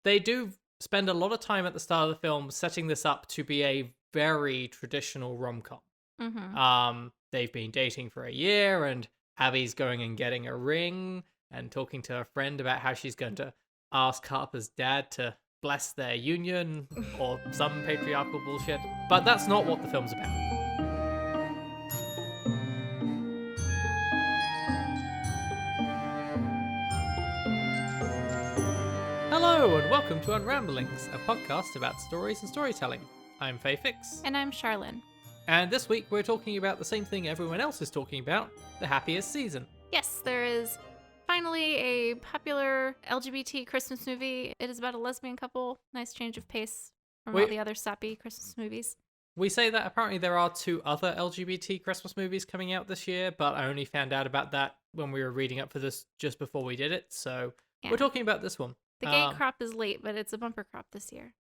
They do spend a lot of time at the start of the film setting this up to be a very traditional rom-com. They've been dating for a year, and Abby's going and getting a ring and talking to her friend about how she's going to ask Harper's dad to bless their union or some patriarchal bullshit. But that's not what the film's about. Hello and welcome to Unramblings, a podcast about stories and storytelling. I'm Fayfix. And I'm Charlene. And this week we're talking about the same thing everyone else is talking about, the Happiest season. Yes, there is finally a popular LGBT Christmas movie. It is about a lesbian couple. Nice change of pace from all the other sappy Christmas movies. We say that apparently there are 2 other LGBT Christmas movies coming out this year, but I only found out about that when we were reading up for this just before we did it, so We're talking about this one. The gay crop is late, but it's a bumper crop this year.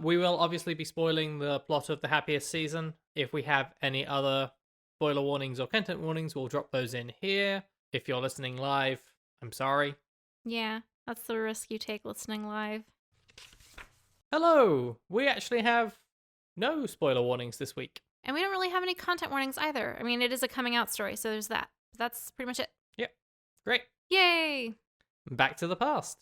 We will obviously be spoiling the plot of the Happiest season. If we have any other spoiler warnings or content warnings, we'll drop those in here. If you're listening live, I'm sorry. Yeah, that's the risk you take listening live. Hello! We actually have no spoiler warnings this week. And we don't really have any content warnings either. I mean, it is a coming out story, so there's that. That's pretty much it. Yep. Great. Yay! Back to the past.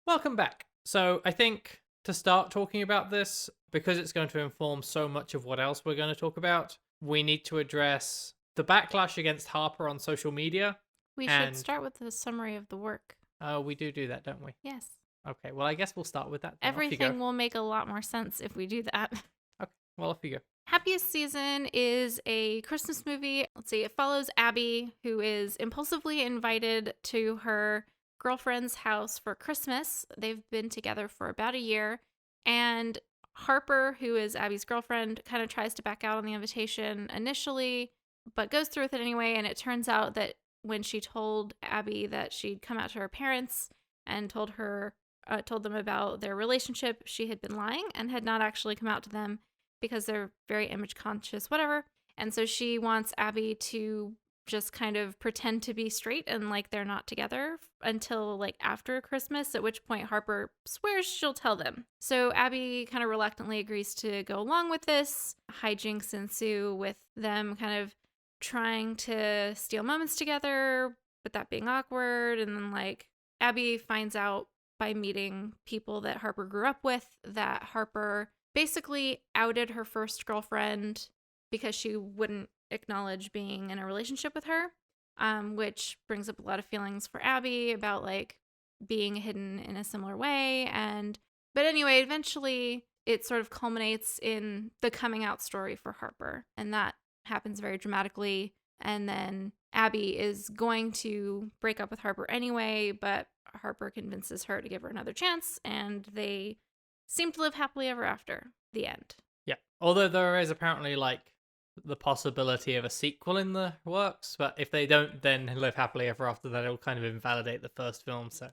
Welcome back. So I think to start talking about this, because it's going to inform so much of what else we're going to talk about, we need to address the backlash against Harper on social media. We should start with the summary of the work. Oh, we do that, don't we? Yes. Okay, well, I guess we'll start with that. Everything will make a lot more sense if we do that. Okay, well, off you go. Happiest Season is a Christmas movie. Let's see, it follows Abby, who is impulsively invited to her girlfriend's house for Christmas. They've been together for about a year, and Harper, who is Abby's girlfriend, kind of tries to back out on the invitation initially, but goes through with it anyway, and it turns out that when she told Abby that she'd come out to her parents and told them about their relationship, she had been lying and had not actually come out to them because they're very image conscious, whatever. And so she wants Abby to just kind of pretend to be straight and like they're not together until like after Christmas, at which point Harper swears she'll tell them. So Abby kind of reluctantly agrees to go along with this. Hijinks ensue with them kind of trying to steal moments together, but that being awkward. And then like Abby finds out by meeting people that Harper grew up with that Harper basically outed her first girlfriend because she wouldn't acknowledge being in a relationship with her, which brings up a lot of feelings for Abby about like being hidden in a similar way. But anyway, eventually it sort of culminates in the coming out story for Harper, and that happens very dramatically. And then Abby is going to break up with Harper anyway, but Harper convinces her to give her another chance, and they seem to live happily ever after. The end. Yeah. Although there is apparently like the possibility of a sequel in the works, but if they don't then live happily ever after, that it'll kind of invalidate the first film. So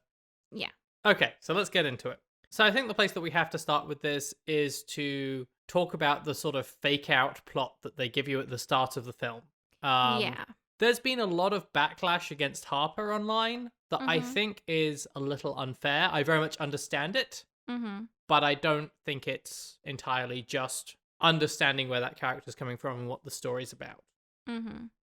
yeah. Okay, so let's get into it. So I think the place that we have to start with this is to talk about the sort of fake out plot that they give you at the start of the film. Yeah. There's been a lot of backlash against Harper online that I think is a little unfair. I very much understand it, but I don't think it's entirely just understanding where that character's coming from and what the story's about.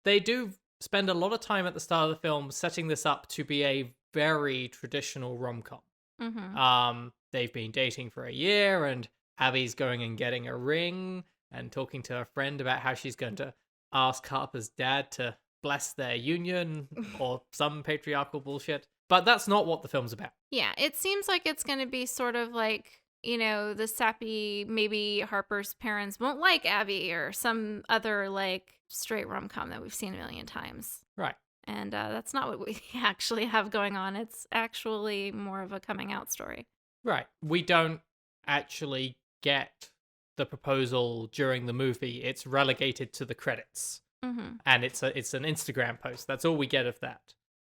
They do spend a lot of time at the start of the film setting this up to be a very traditional rom-com. They've been dating for a year, and Abby's going and getting a ring and talking to her friend about how she's going to ask Harper's dad to bless their union or some patriarchal bullshit. But that's not what the film's about. Yeah, it seems like it's going to be sort of like, you know, the sappy, maybe Harper's parents won't like Abby or some other like straight rom-com that we've seen a million times. Right. And that's not what we actually have going on. It's actually more of a coming out story. Right. We don't actually get the proposal during the movie. It's relegated to the credits. And it's an Instagram post. That's all we get of that.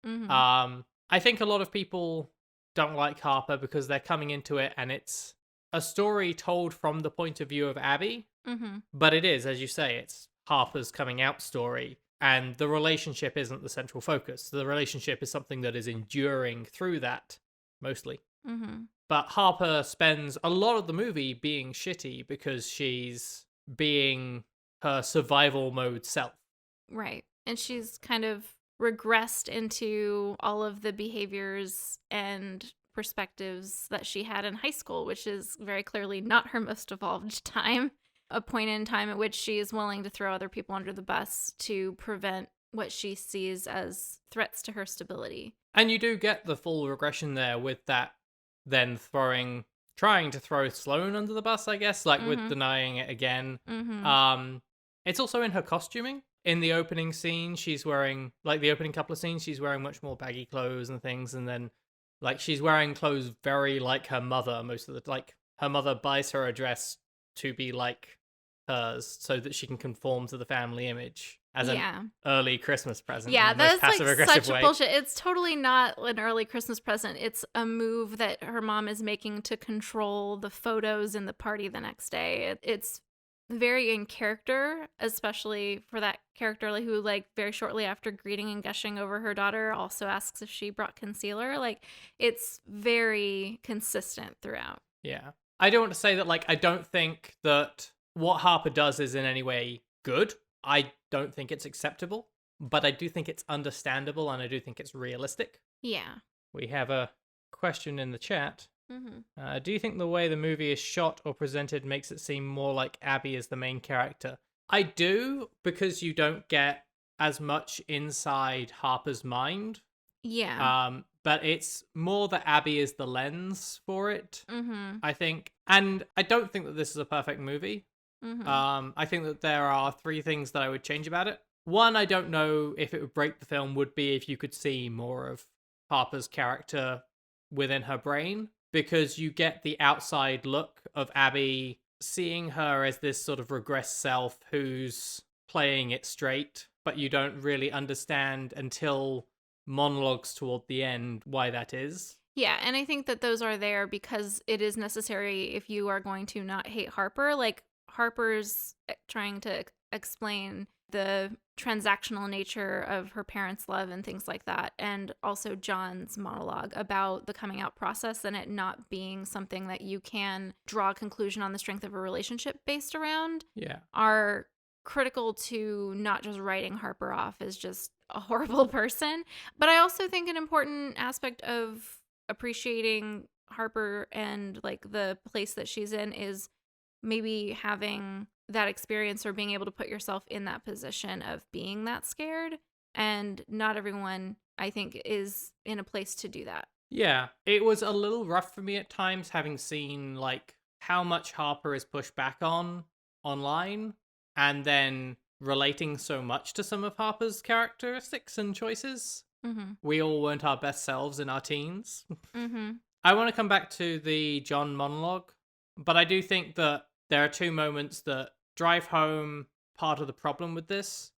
I think a lot of people don't like Harper because they're coming into it and it's a story told from the point of view of Abby. But it is, as you say, it's Harper's coming out story. And the relationship isn't the central focus. The relationship is something that is enduring through that, mostly. Mm-hmm. But Harper spends a lot of the movie being shitty because she's being her survival mode self. Right. And she's kind of regressed into all of the behaviors and perspectives that she had in high school, which is very clearly not her most evolved time. A point in time at which she is willing to throw other people under the bus to prevent what she sees as threats to her stability. And you do get the full regression there with that then trying to throw Sloane under the bus, I guess, like with denying it again. Mm-hmm. It's also in her costuming. In the opening scene, she's wearing, like the opening couple of scenes, she's wearing much more baggy clothes and things. And then, like, she's wearing clothes very like her mother most of the, like, her mother buys her a dress to be like hers so that she can conform to the family image as an early Christmas present. Yeah, that's like such way. bullshit. It's totally not an early Christmas present. It's a move that her mom is making to control the photos in the party the next day. It's very in character, especially for that character who, like, very shortly after greeting and gushing over her daughter also asks if she brought concealer. Like, it's very consistent throughout. Yeah. I don't want to say that, like, I don't think that what Harper does is in any way good. I don't think it's acceptable, but I do think it's understandable and I do think it's realistic. Yeah. We have a question in the chat. Mm-hmm. Do you think the way the movie is shot or presented makes it seem more like Abby is the main character? I do, because you don't get as much inside Harper's mind. Yeah. But it's more that Abby is the lens for it, Mm-hmm. I think. And I don't think that this is a perfect movie. Mm-hmm. I think that there are 3 things that I would change about it. One, I don't know if it would break the film, would be if you could see more of Harper's character within her brain, because you get the outside look of Abby, seeing her as this sort of regressed self who's playing it straight, but you don't really understand until monologues toward the end why that is. Yeah, and I think that those are there because it is necessary if you are going to not hate Harper. Like, Harper's trying to explain the transactional nature of her parents' love and things like that, and also John's monologue about the coming out process and it not being something that you can draw a conclusion on the strength of a relationship based around, are critical to not just writing Harper off as just a horrible person. But I also think an important aspect of appreciating Harper and, like, the place that she's in is maybe having that experience or being able to put yourself in that position of being that scared. And not everyone, I think, is in a place to do that. Yeah, it was a little rough for me at times, having seen, like, how much Harper is pushed back on online, and then relating so much to some of Harper's characteristics and choices. Mm-hmm. We all weren't our best selves in our teens. Mm-hmm. I want to come back to the John monologue, but I do think that there are 2 moments that drive home part of the problem with this.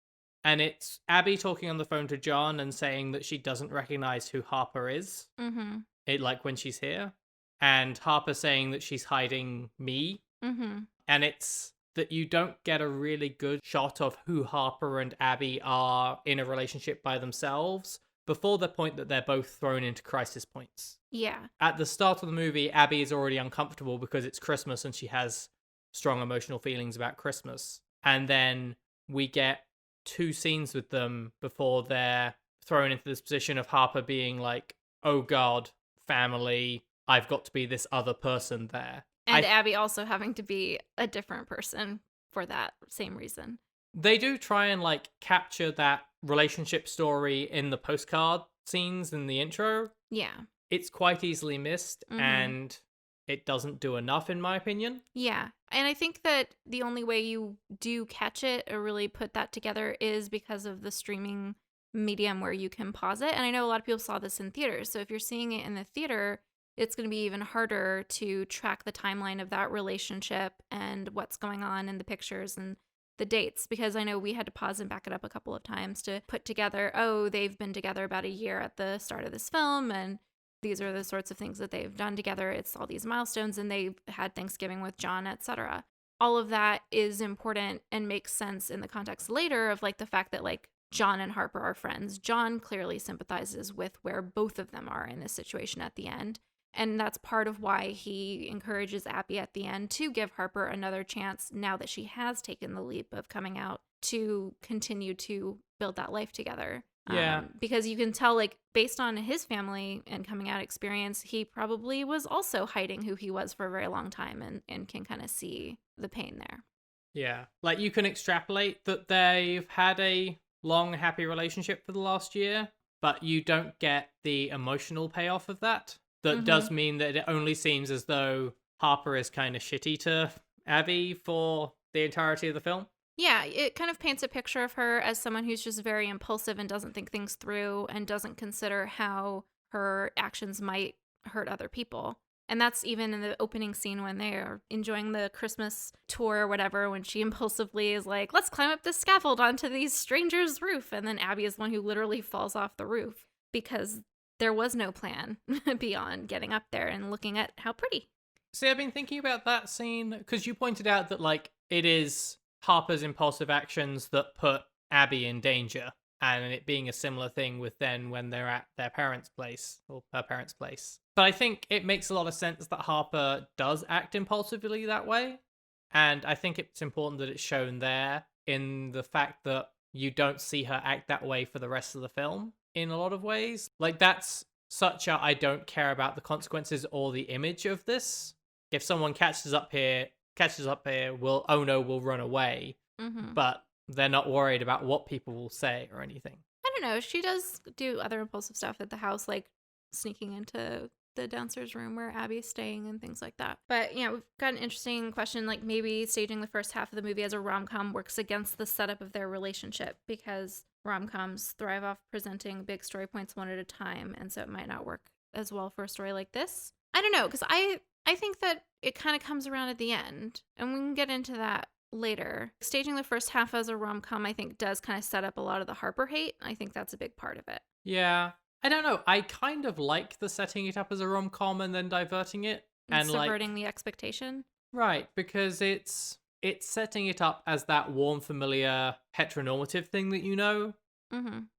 And it's Abby talking on the phone to John and saying that she doesn't recognize who Harper is. Mm-hmm. It, like, when she's here. And Harper saying that she's hiding me. Mm-hmm. And it's that you don't get a really good shot of who Harper and Abby are in a relationship by themselves before the point that they're both thrown into crisis points. Yeah. At the start of the movie, Abby is already uncomfortable because it's Christmas and she has strong emotional feelings about Christmas. And then we get 2 scenes with them before they're thrown into this position of Harper being like, oh God, family, I've got to be this other person there. And Abby also having to be a different person for that same reason. They do try and, like, capture that relationship story in the postcard scenes in the intro. Yeah. It's quite easily missed, and it doesn't do enough, in my opinion. Yeah. And I think that the only way you do catch it or really put that together is because of the streaming medium where you can pause it. And I know a lot of people saw this in theaters. So if you're seeing it in the theater, it's going to be even harder to track the timeline of that relationship and what's going on in the pictures and the dates, because I know we had to pause and back it up a couple of times to put together, oh, they've been together about a year at the start of this film, and these are the sorts of things that they've done together. It's all these milestones, and they had Thanksgiving with John, etc. All of that is important and makes sense in the context later of, like, the fact that, like, John and Harper are friends. John clearly sympathizes with where both of them are in this situation at the end. And that's part of why he encourages Abby at the end to give Harper another chance now that she has taken the leap of coming out to continue to build that life together. Yeah. Because you can tell, like, based on his family and coming out experience, he probably was also hiding who he was for a very long time and can kind of see the pain there. Yeah. Like, you can extrapolate that they've had a long, happy relationship for the last year, but you don't get the emotional payoff of that. That does mean that it only seems as though Harper is kind of shitty to Abby for the entirety of the film. Yeah, it kind of paints a picture of her as someone who's just very impulsive and doesn't think things through and doesn't consider how her actions might hurt other people. And that's even in the opening scene when they're enjoying the Christmas tour or whatever, when she impulsively is like, let's climb up this scaffold onto these strangers' roof. And then Abby is the one who literally falls off the roof because there was no plan beyond getting up there and looking at how pretty. See, I've been thinking about that scene because you pointed out that, like, it is Harper's impulsive actions that put Abby in danger, and it being a similar thing with then when they're at their parents' place or her parents' place. But I think it makes a lot of sense that Harper does act impulsively that way, and I think it's important that it's shown there in the fact that you don't see her act that way for the rest of the film in a lot of ways. Like, that's such a I don't care about the consequences or the image of this. If someone catches up here, we'll run away. But they're not worried about what people will say or anything. I don't know. She does do other impulsive stuff at the house, like sneaking into the downstairs room where Abby's staying and things like that. But, yeah, we've got an interesting question, like maybe staging the first half of the movie as a rom-com works against the setup of their relationship because rom-coms thrive off presenting big story points one at a time, and so it might not work as well for a story like this. I don't know, because I think that it kind of comes around at the end, and we can get into that later. Staging the first half as a rom-com, I think, does kind of set up a lot of the Harper hate. I think that's a big part of it. Yeah. I don't know. I kind of like the setting it up as a rom-com and then diverting it. And subverting the expectation. Right, because it's setting it up as that warm, familiar, heteronormative thing that you know,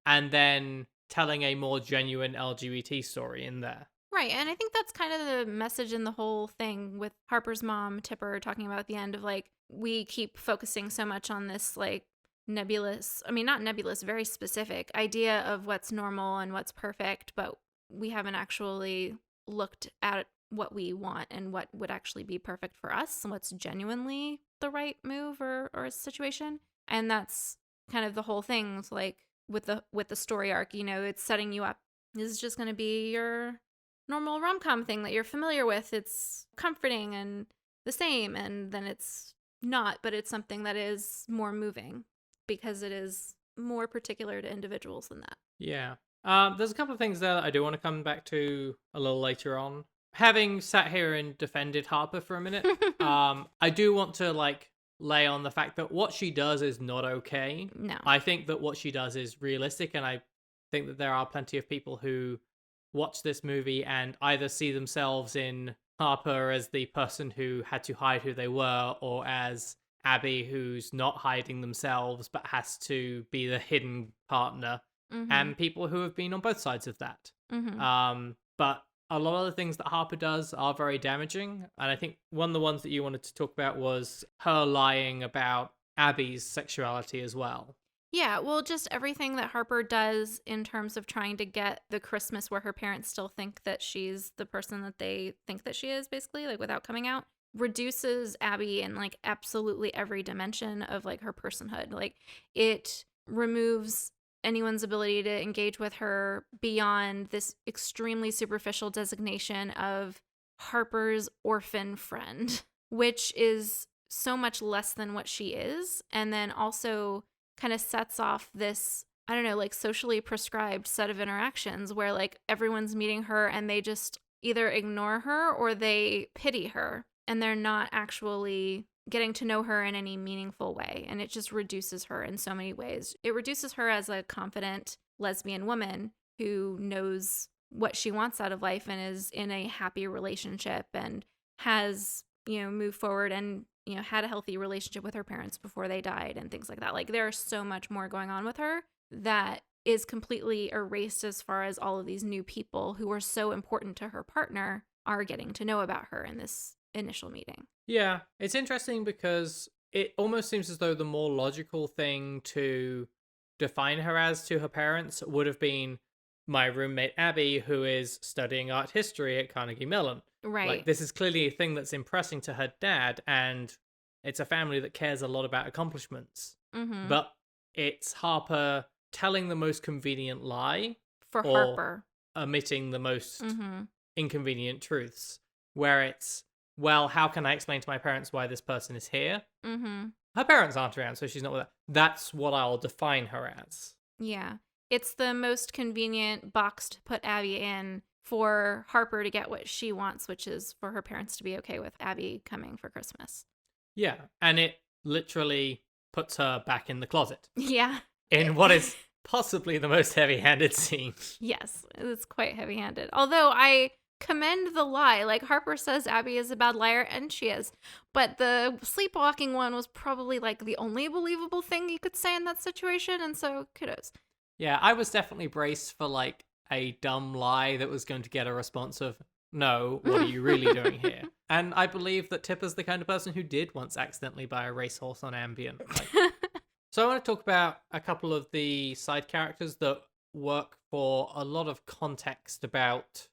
and then telling a more genuine LGBT story in there. Right, and I think that's kind of the message in the whole thing with Harper's mom, Tipper, talking about at the end of, like, we keep focusing so much on this, like, not nebulous, very specific idea of what's normal and what's perfect, but we haven't actually looked at what we want and what would actually be perfect for us and what's genuinely the right move or situation. And that's kind of the whole thing. It's like with the story arc, you know, it's setting you up. This is just going to be your normal rom-com thing that you're familiar with. It's comforting and the same, and then it's not, but it's something that is more moving because it is more particular to individuals than that. Yeah. There's a couple of things there that I do want to come back to a little later on. Having sat here and defended Harper for a minute, I do want to, like, lay on the fact that what she does is not okay. No. I think that what she does is realistic, and I think that there are plenty of people who watch this movie and either see themselves in Harper as the person who had to hide who they were, or as Abby who's not hiding themselves but has to be the hidden partner, and people who have been on both sides of that. But a lot of the things that Harper does are very damaging, and I think one of the ones that you wanted to talk about was her lying about Abby's sexuality as well. Yeah, well, just everything that Harper does in terms of trying to get the Christmas where her parents still think that she's the person that they think that she is, basically, like, without coming out, reduces Abby in, like, absolutely every dimension of, like, her personhood. Like, it removes anyone's ability to engage with her beyond this extremely superficial designation of Harper's orphan friend, which is so much less than what she is, and then also kind of sets off this, I don't know, like, socially prescribed set of interactions where, like, everyone's meeting her and they just either ignore her or they pity her, and they're not actually getting to know her in any meaningful way. And it just reduces her in so many ways. It reduces her as a confident lesbian woman who knows what she wants out of life and is in a happy relationship and has, you know, moved forward and, you know, had a healthy relationship with her parents before they died and things like that. Like, there's so much more going on with her that is completely erased as far as all of these new people who are so important to her partner are getting to know about her in this initial meeting. Yeah, it's interesting because it almost seems as though the more logical thing to define her as to her parents would have been my roommate Abby, who is studying art history at Carnegie Mellon. Right. Like, this is clearly a thing that's impressing to her dad, and it's a family that cares a lot about accomplishments. Mm-hmm. But it's Harper telling the most convenient lie for or Harper, omitting the most inconvenient truths, where it's, well, how can I explain to my parents why this person is here? Mm-hmm. Her parents aren't around, so she's not with her. That's what I'll define her as. Yeah. It's the most convenient box to put Abby in for Harper to get what she wants, which is for her parents to be okay with Abby coming for Christmas. Yeah, and it literally puts her back in the closet. Yeah. In what is possibly the most heavy-handed scene. Yes, it's quite heavy-handed. Although I commend the lie. Like, Harper says Abby is a bad liar, and she is. But the sleepwalking one was probably, like, the only believable thing you could say in that situation, and so kudos. Yeah, I was definitely braced for, like, a dumb lie that was going to get a response of, no, what are you really doing here? And I believe that Tipper's the kind of person who did once accidentally buy a racehorse on Ambient. Like, so I want to talk about a couple of the side characters that work for a lot of context about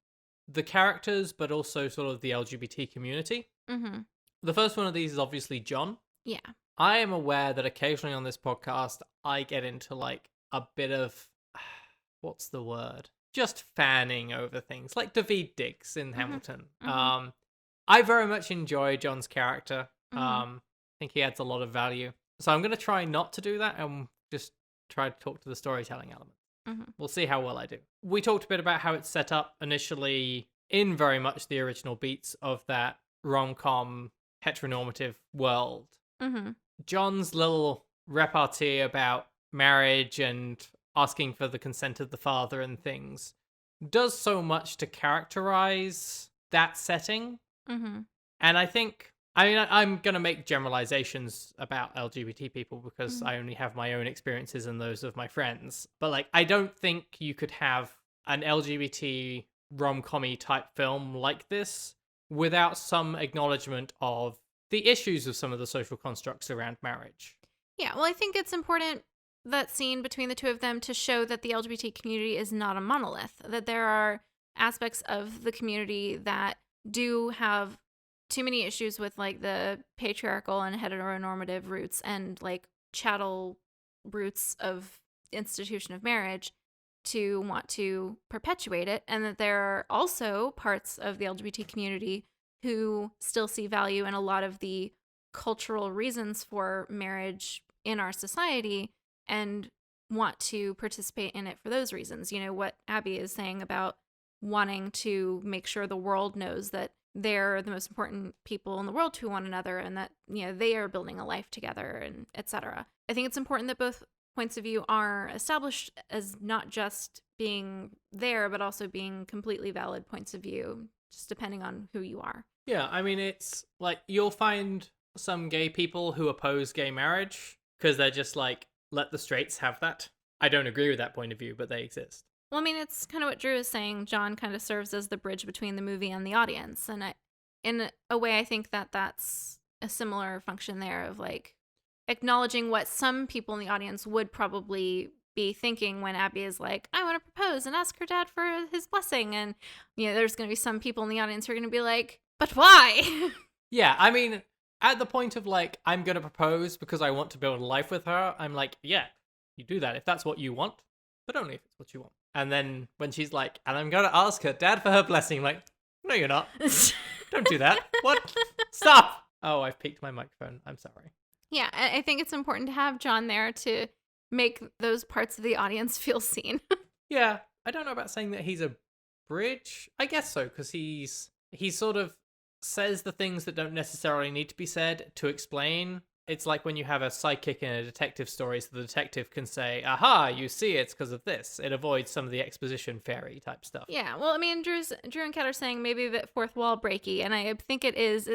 the characters, but also sort of the LGBT community. Mm-hmm. The first one of these is obviously John. Yeah. I am aware that occasionally on this podcast, I get into like a bit of, what's the word? Just fanning over things, like David Diggs in Hamilton. Mm-hmm. I very much enjoy John's character. Mm-hmm. I think he adds a lot of value. So I'm going to try not to do that and just try to talk to the storytelling element. Mm-hmm. We'll see how well I do. We talked a bit about how it's set up initially in very much the original beats of that rom-com heteronormative world. Mm-hmm. John's little repartee about marriage and asking for the consent of the father and things does so much to characterize that setting. Mm-hmm. And I think, I mean, I'm going to make generalizations about LGBT people because I only have my own experiences and those of my friends. But, like, I don't think you could have an LGBT rom-com-y type film like this without some acknowledgement of the issues of some of the social constructs around marriage. Yeah, well, I think it's important, that scene between the two of them, to show that the LGBT community is not a monolith, that there are aspects of the community that do have too many issues with, like, the patriarchal and heteronormative roots and, like, chattel roots of institution of marriage to want to perpetuate it, and that there are also parts of the LGBT community who still see value in a lot of the cultural reasons for marriage in our society and want to participate in it for those reasons. You know, what Abby is saying about wanting to make sure the world knows that they're the most important people in the world to one another and that, you know, they are building a life together and etc. I think it's important that both points of view are established as not just being there, but also being completely valid points of view, just depending on who you are. Yeah, I mean, it's like you'll find some gay people who oppose gay marriage because they're just like, let the straights have that. I don't agree with that point of view, but they exist. Well, I mean, it's kind of what Drew is saying. John kind of serves as the bridge between the movie and the audience. And in a way, I think that that's a similar function there of, like, acknowledging what some people in the audience would probably be thinking when Abby is like, I want to propose and ask her dad for his blessing. And, you know, there's going to be some people in the audience who are going to be like, but why? Yeah, I mean, at the point of, like, I'm going to propose because I want to build a life with her, I'm like, yeah, you do that if that's what you want, but only if it's what you want. And then when she's like, and I'm going to ask her dad for her blessing, I'm like, no, you're not. Don't do that. What? Stop. Oh, I've peaked my microphone. I'm sorry. Yeah, I think it's important to have John there to make those parts of the audience feel seen. Yeah, I don't know about saying that he's a bridge. I guess so, because he sort of says the things that don't necessarily need to be said to explain. It's like when you have a sidekick in a detective story, so the detective can say, aha, you see it's because of this. It avoids some of the exposition fairy type stuff. Yeah, well, I mean, Drew and Kat are saying maybe a bit fourth wall breaky, and I think it is.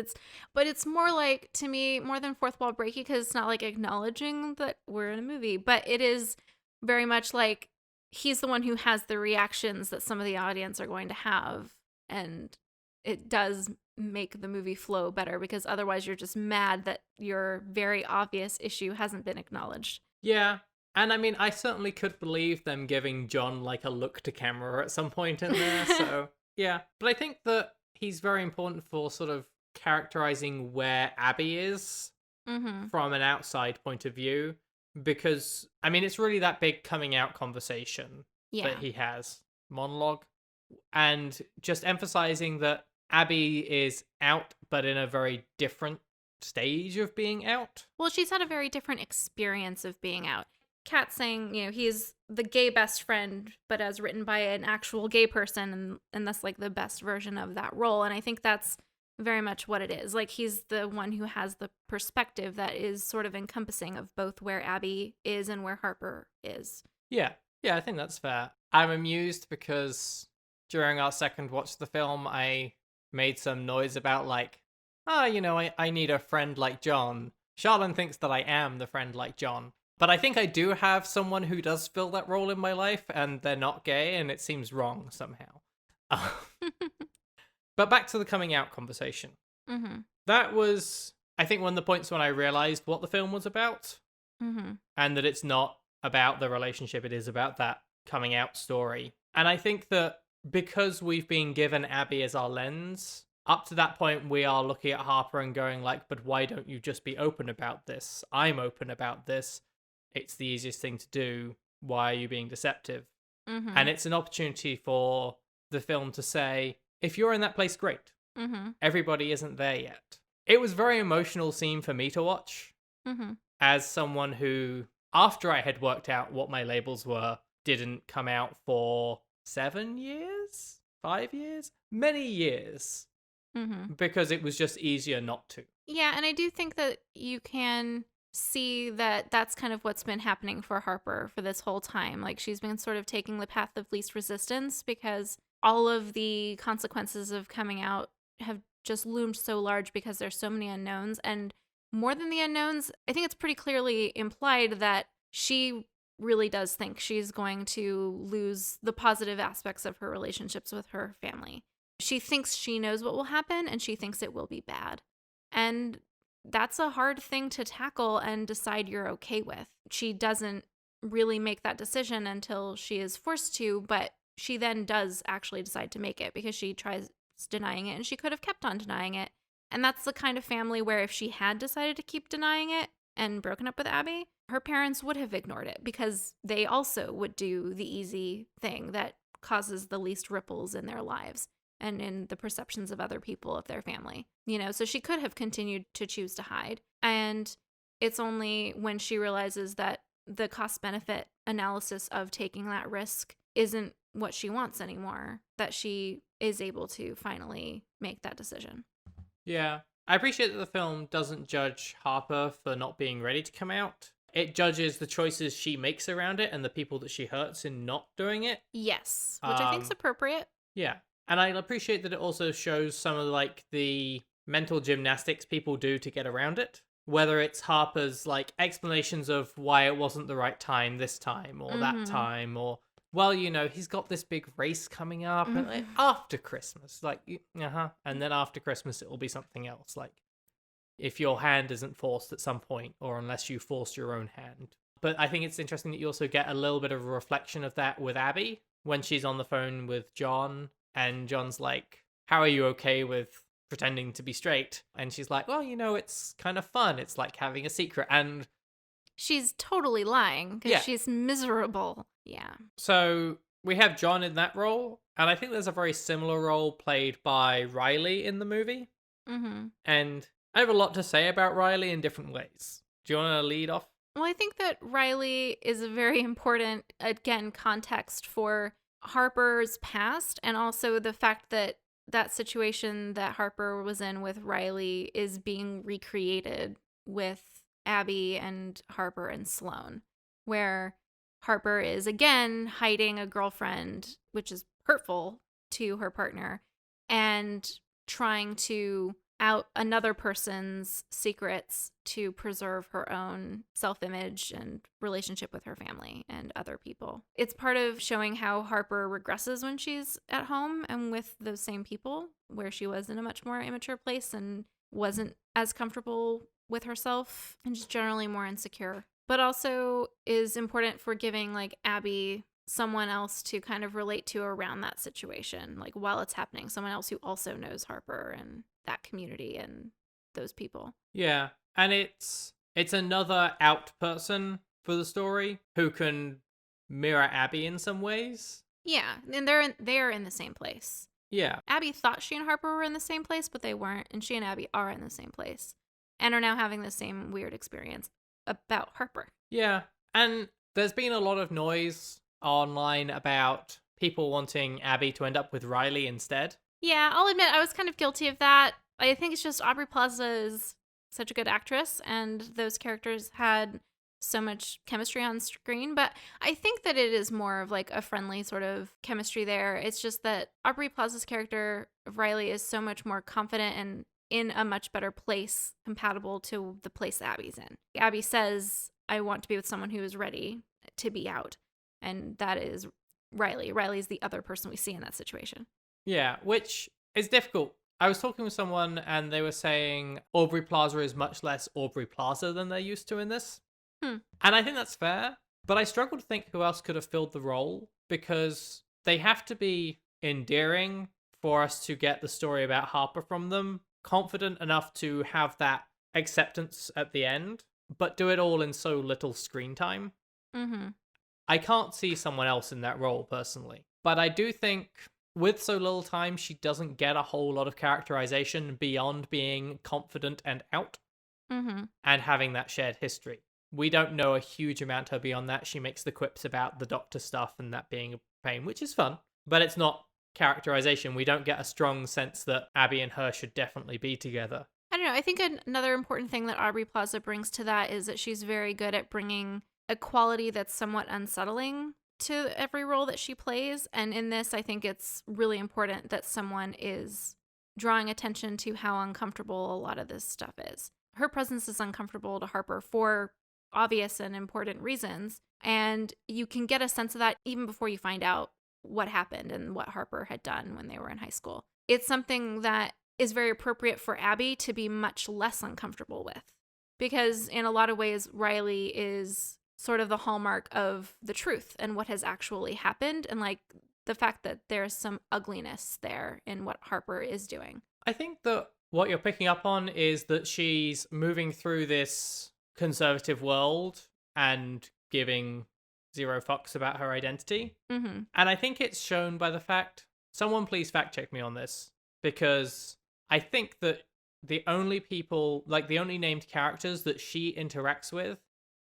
But it's more like, to me, more than fourth wall breaky, because it's not like acknowledging that we're in a movie, but it is very much like he's the one who has the reactions that some of the audience are going to have. And it does make the movie flow better because otherwise you're just mad that your very obvious issue hasn't been acknowledged. Yeah. And I mean, I certainly could believe them giving John like a look to camera at some point in there. So yeah. But I think that he's very important for sort of characterizing where Abby is from an outside point of view. Because, I mean, it's really that big coming out conversation that he has. Monologue. And just emphasizing that Abby is out, but in a very different stage of being out. Well, she's had a very different experience of being out. Kat saying, you know, he's the gay best friend, but as written by an actual gay person, and that's like the best version of that role. And I think that's very much what it is. Like, he's the one who has the perspective that is sort of encompassing of both where Abby is and where Harper is. Yeah, I think that's fair. I'm amused because during our second watch of the film, I made some noise about like, I need a friend like John. Charlene thinks that I am the friend like John. But I think I do have someone who does fill that role in my life, and they're not gay, and it seems wrong somehow. But back to the coming out conversation. That was, I think, one of the points when I realized what the film was about. And that it's not about the relationship, it is about that coming out story. And I think that because we've been given Abby as our lens, up to that point we are looking at Harper and going like, but why don't you just be open about this? I'm open about this. It's the easiest thing to do. Why are you being deceptive? And it's an opportunity for the film to say, if you're in that place, great. Everybody isn't there yet. It was a very emotional scene for me to watch. As someone who, after I had worked out what my labels were, didn't come out for 7 years? 5 years? Many years. Because it was just easier not to. Yeah, and I do think that you can see that that's kind of what's been happening for Harper for this whole time. Like, she's been sort of taking the path of least resistance because all of the consequences of coming out have just loomed so large because there's so many unknowns. And more than the unknowns, I think it's pretty clearly implied that she really does think she's going to lose the positive aspects of her relationships with her family. She thinks she knows what will happen, and she thinks it will be bad. And that's a hard thing to tackle and decide you're okay with. She doesn't really make that decision until she is forced to, but she then does actually decide to make it because she tries denying it, and she could have kept on denying it. And that's the kind of family where if she had decided to keep denying it and broken up with Abby, her parents would have ignored it because they also would do the easy thing that causes the least ripples in their lives and in the perceptions of other people of their family. You know, so she could have continued to choose to hide. And it's only when she realizes that the cost-benefit analysis of taking that risk isn't what she wants anymore that she is able to finally make that decision. Yeah. I appreciate that the film doesn't judge Harper for not being ready to come out. It judges the choices she makes around it and the people that she hurts in not doing it. Yes, which I think is appropriate. Yeah. And I appreciate that it also shows some of like the mental gymnastics people do to get around it. Whether it's Harper's like explanations of why it wasn't the right time this time or that time, or, well, you know, he's got this big race coming up and like, after Christmas, like, and then after Christmas it will be something else. Like, if your hand isn't forced at some point, or unless you forced your own hand. But I think it's interesting that you also get a little bit of a reflection of that with Abby when she's on the phone with John. And John's like, how are you okay with pretending to be straight? And she's like, well, you know, it's kind of fun. It's like having a secret. And she's totally lying because she's miserable. Yeah. So we have John in that role. And I think there's a very similar role played by Riley in the movie. And I have a lot to say about Riley in different ways. Do you want to lead off? Well, I think that Riley is a very important, again, context for Harper's past, and also the fact that that situation that Harper was in with Riley is being recreated with Abby and Harper and Sloane, where Harper is again hiding a girlfriend, which is hurtful to her partner, and trying to out another person's secrets to preserve her own self-image and relationship with her family and other people. It's part of showing how Harper regresses when she's at home and with those same people, where she was in a much more immature place and wasn't as comfortable with herself and just generally more insecure. But also is important for giving like Abby someone else to kind of relate to around that situation, like while it's happening, someone else who also knows Harper and that community and those people. Yeah, and it's another out person for the story who can mirror Abby in some ways. Yeah, and they're in the same place. Yeah. Abby thought she and Harper were in the same place, but they weren't, and she and Abby are in the same place and are now having the same weird experience about Harper. Yeah, and there's been a lot of noise online about people wanting Abby to end up with Riley instead. Yeah, I'll admit I was kind of guilty of that. I think it's just Aubrey Plaza is such a good actress, and those characters had so much chemistry on screen, but I think that it is more of like a friendly sort of chemistry there. It's just that Aubrey Plaza's character of Riley is so much more confident and in a much better place compatible to the place Abby's in. Abby says, I want to be with someone who is ready to be out, and that is Riley. Riley is the other person we see in that situation. Yeah, which is difficult. I was talking with someone and they were saying Aubrey Plaza is much less Aubrey Plaza than they're used to in this. And I think that's fair, but I struggle to think who else could have filled the role, because they have to be endearing for us to get the story about Harper from them, confident enough to have that acceptance at the end, but do it all in so little screen time. Mm-hmm. I can't see someone else in that role personally, but I do think with so little time, she doesn't get a whole lot of characterization beyond being confident and out and having that shared history. We don't know a huge amount of her beyond that. She makes the quips about the doctor stuff and that being a pain, which is fun, but it's not characterization. We don't get a strong sense that Abby and her should definitely be together. I don't know. I think another important thing that Aubrey Plaza brings to that is that she's very good at bringing a quality that's somewhat unsettling to every role that she plays. And in this, I think it's really important that someone is drawing attention to how uncomfortable a lot of this stuff is. Her presence is uncomfortable to Harper for obvious and important reasons, and you can get a sense of that even before you find out what happened and what Harper had done when they were in high school. It's something that is very appropriate for Abby to be much less uncomfortable with, because in a lot of ways Riley is sort of the hallmark of the truth and what has actually happened, and like the fact that there's some ugliness there in what Harper is doing. I think that what you're picking up on is that she's moving through this conservative world and giving zero fucks about her identity. And I think it's shown by the fact, someone please fact check me on this, because I think that the only people, like the only named characters that she interacts with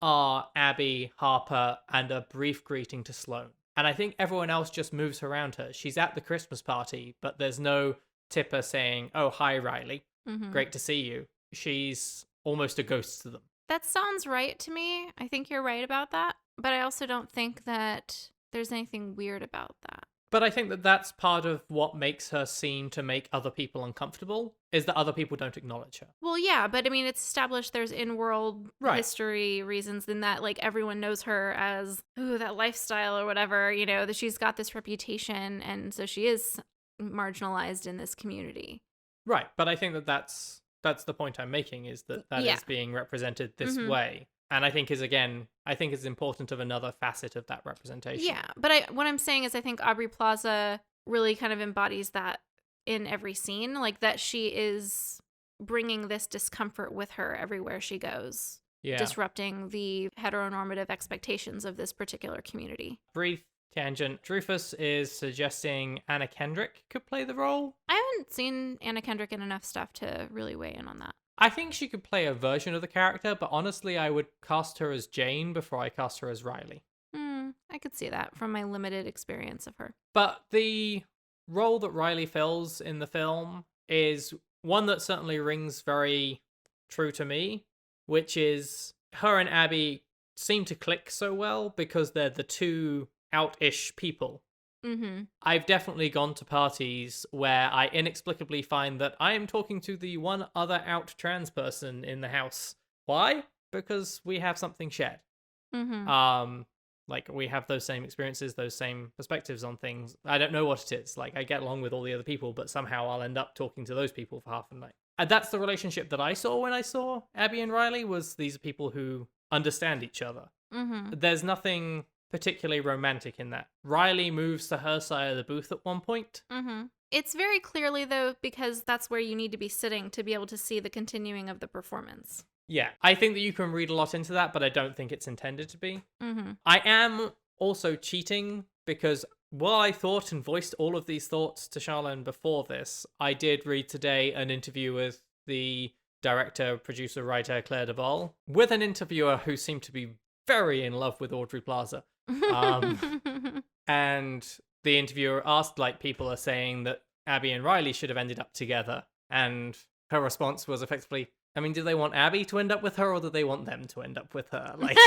are Abby, Harper, and a brief greeting to Sloane. And I think everyone else just moves around her. She's at the Christmas party, but there's no tipper saying, oh, hi, Riley. Great to see you. She's almost a ghost to them. That sounds right to me. I think you're right about that. But I also don't think that there's anything weird about that. But I think that that's part of what makes her seem to make other people uncomfortable, is that other people don't acknowledge her. Well, yeah, but I mean, it's established there's in-world history reasons in that, like, everyone knows her as, ooh, that lifestyle or whatever, you know, that she's got this reputation, and so she is marginalized in this community. Right, but I think that that's the point I'm making, is that is being represented this way. And I think is important of another facet of that representation. Yeah, but what I'm saying is I think Aubrey Plaza really kind of embodies that in every scene, like that she is bringing this discomfort with her everywhere she goes, disrupting the heteronormative expectations of this particular community. Brief tangent. Dreyfus is suggesting Anna Kendrick could play the role. I haven't seen Anna Kendrick in enough stuff to really weigh in on that. I think she could play a version of the character, but honestly, I would cast her as Jane before I cast her as Riley. I could see that from my limited experience of her. But the role that Riley fills in the film is one that certainly rings very true to me, which is her and Abby seem to click so well because they're the two out-ish people I've definitely gone to parties where I inexplicably find that I am talking to the one other out trans person in the house. Why? Because we have something shared. Like, we have those same experiences, those same perspectives on things. I don't know what it is. Like, I get along with all the other people, but somehow I'll end up talking to those people for half a night. And that's the relationship that I saw when I saw Abby and Riley, was these are people who understand each other. There's nothing particularly romantic in that. Riley moves to her side of the booth at one point. It's very clearly, though, because that's where you need to be sitting to be able to see the continuing of the performance. Yeah, I think that you can read a lot into that, but I don't think it's intended to be. I am also cheating because while I thought and voiced all of these thoughts to Charlene before this, I did read today an interview with the director, producer, writer, Clea Duvall, with an interviewer who seemed to be very in love with Aubrey Plaza. And the interviewer asked, like, people are saying that Abby and Riley should have ended up together. And her response was effectively, I mean, do they want Abby to end up with her, or do they want them to end up with her? Like,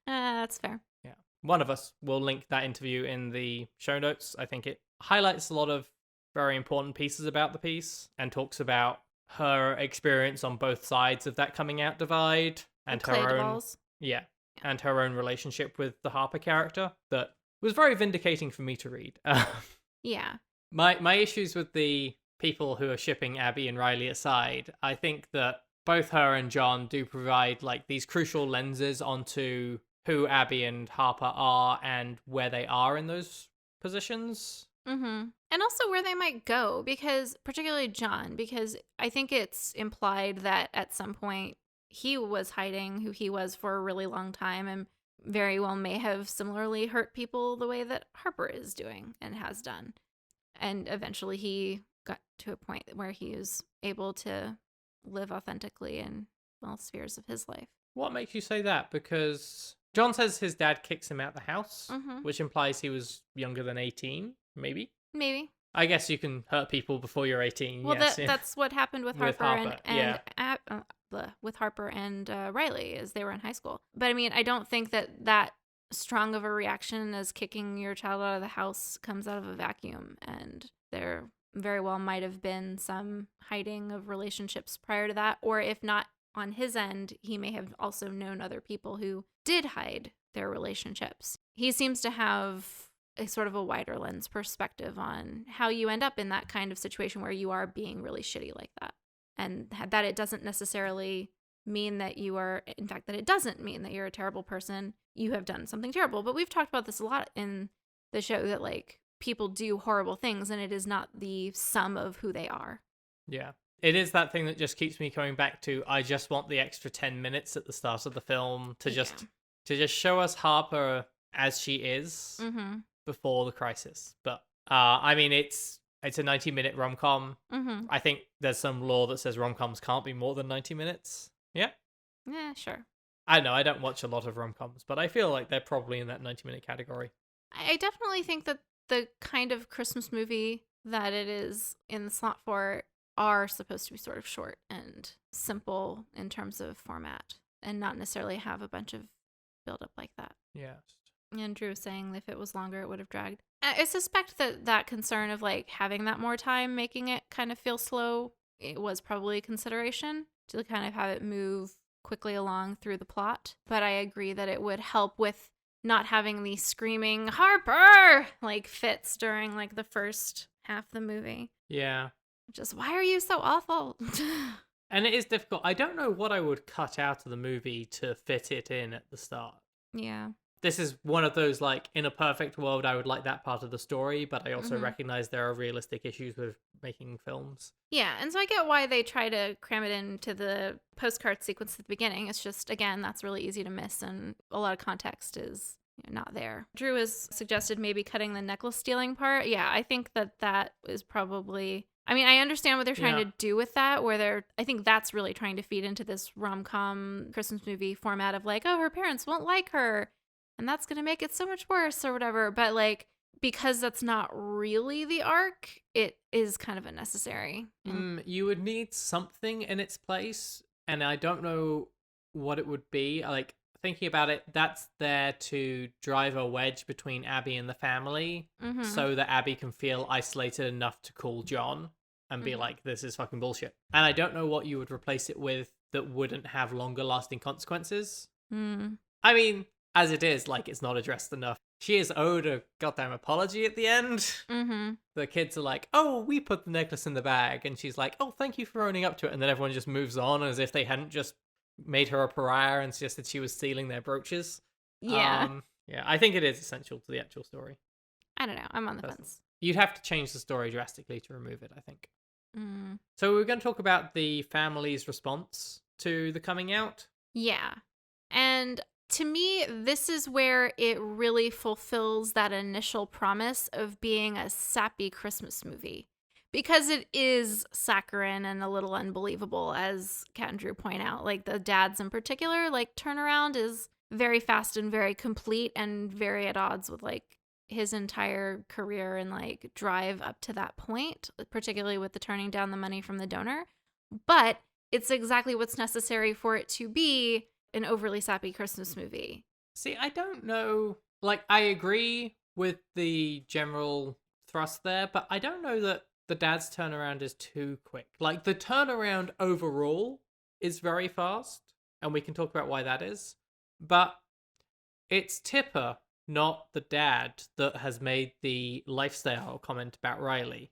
that's fair. Yeah. One of us will link that interview in the show notes. I think it highlights a lot of very important pieces about the piece and talks about her experience on both sides of that coming out divide and her own, and her own relationship with the Harper character that was very vindicating for me to read. Yeah. My issues with the people who are shipping Abby and Riley aside, I think that both her and John do provide like these crucial lenses onto who Abby and Harper are and where they are in those positions. And also where they might go, because particularly John, because I think it's implied that at some point he was hiding who he was for a really long time and very well may have similarly hurt people the way that Harper is doing and has done. And eventually he got to a point where he was able to live authentically in all spheres of his life. What makes you say that? Because John says his dad kicks him out the house, which implies he was younger than 18, maybe? Maybe. I guess you can hurt people before you're 18. Well, yes, that's what happened with Harper, with Harper and Riley as they were in high school. But I mean, I don't think that strong of a reaction as kicking your child out of the house comes out of a vacuum. And there very well might have been some hiding of relationships prior to that. Or if not on his end, he may have also known other people who did hide their relationships. He seems to have a sort of a wider lens perspective on how you end up in that kind of situation where you are being really shitty like that. And that it doesn't necessarily mean that you are, in fact, that it doesn't mean that you're a terrible person. You have done something terrible. But we've talked about this a lot in the show, that like people do horrible things and it is not the sum of who they are. Yeah. It is that thing that just keeps me coming back to, I just want the extra 10 minutes at the start of the film to just show us Harper as she is before the crisis. But I mean, it's a 90-minute rom-com. I think there's some law that says rom-coms can't be more than 90 minutes. Yeah? Yeah, sure. I know, I don't watch a lot of rom-coms, but I feel like they're probably in that 90-minute category. I definitely think that the kind of Christmas movie that it is in the slot for are supposed to be sort of short and simple in terms of format and not necessarily have a bunch of build-up like that. Yeah. And Drew was saying if it was longer, it would have dragged. I suspect that concern of like having that more time, making it kind of feel slow, it was probably a consideration to kind of have it move quickly along through the plot. But I agree that it would help with not having the screaming Harper like fits during like the first half of the movie. Yeah. Just, why are you so awful? And it is difficult. I don't know what I would cut out of the movie to fit it in at the start. Yeah. This is one of those, like, in a perfect world, I would like that part of the story, but I also recognize there are realistic issues with making films. Yeah, and so I get why they try to cram it into the postcard sequence at the beginning. It's just, again, that's really easy to miss, and a lot of context is not there. Drew has suggested maybe cutting the necklace stealing part. Yeah, I think that is probably... I mean, I understand what they're trying to do with that, where I think that's really trying to feed into this rom-com Christmas movie format of like, oh, her parents won't like her, and that's going to make it so much worse or whatever. But like, because that's not really the arc, it is kind of unnecessary. You would need something in its place, and I don't know what it would be. Like, thinking about it, that's there to drive a wedge between Abby and the family so that Abby can feel isolated enough to call John and be like, this is fucking bullshit. And I don't know what you would replace it with that wouldn't have longer lasting consequences. I mean, as it is, like, it's not addressed enough. She is owed a goddamn apology at the end. The kids are like, oh, we put the necklace in the bag. And she's like, oh, thank you for owning up to it. And then everyone just moves on as if they hadn't just made her a pariah and suggested she was stealing their brooches. Yeah. Yeah, I think it is essential to the actual story. I don't know. I'm on the fence. You'd have to change the story drastically to remove it, I think. So we're going to talk about the family's response to the coming out. Yeah. And to me, this is where it really fulfills that initial promise of being a sappy Christmas movie. Because it is saccharine and a little unbelievable, as Kat and Drew point out. Like, the dads in particular, like, turnaround is very fast and very complete and very at odds with, like, his entire career and, like, drive up to that point, particularly with the turning down the money from the donor. But it's exactly what's necessary for it to be an overly sappy Christmas movie. See, I don't know. Like, I agree with the general thrust there, but I don't know that the dad's turnaround is too quick. Like, the turnaround overall is very fast, and we can talk about why that is. But it's Tipper, not the dad, that has made the lifestyle comment about Riley.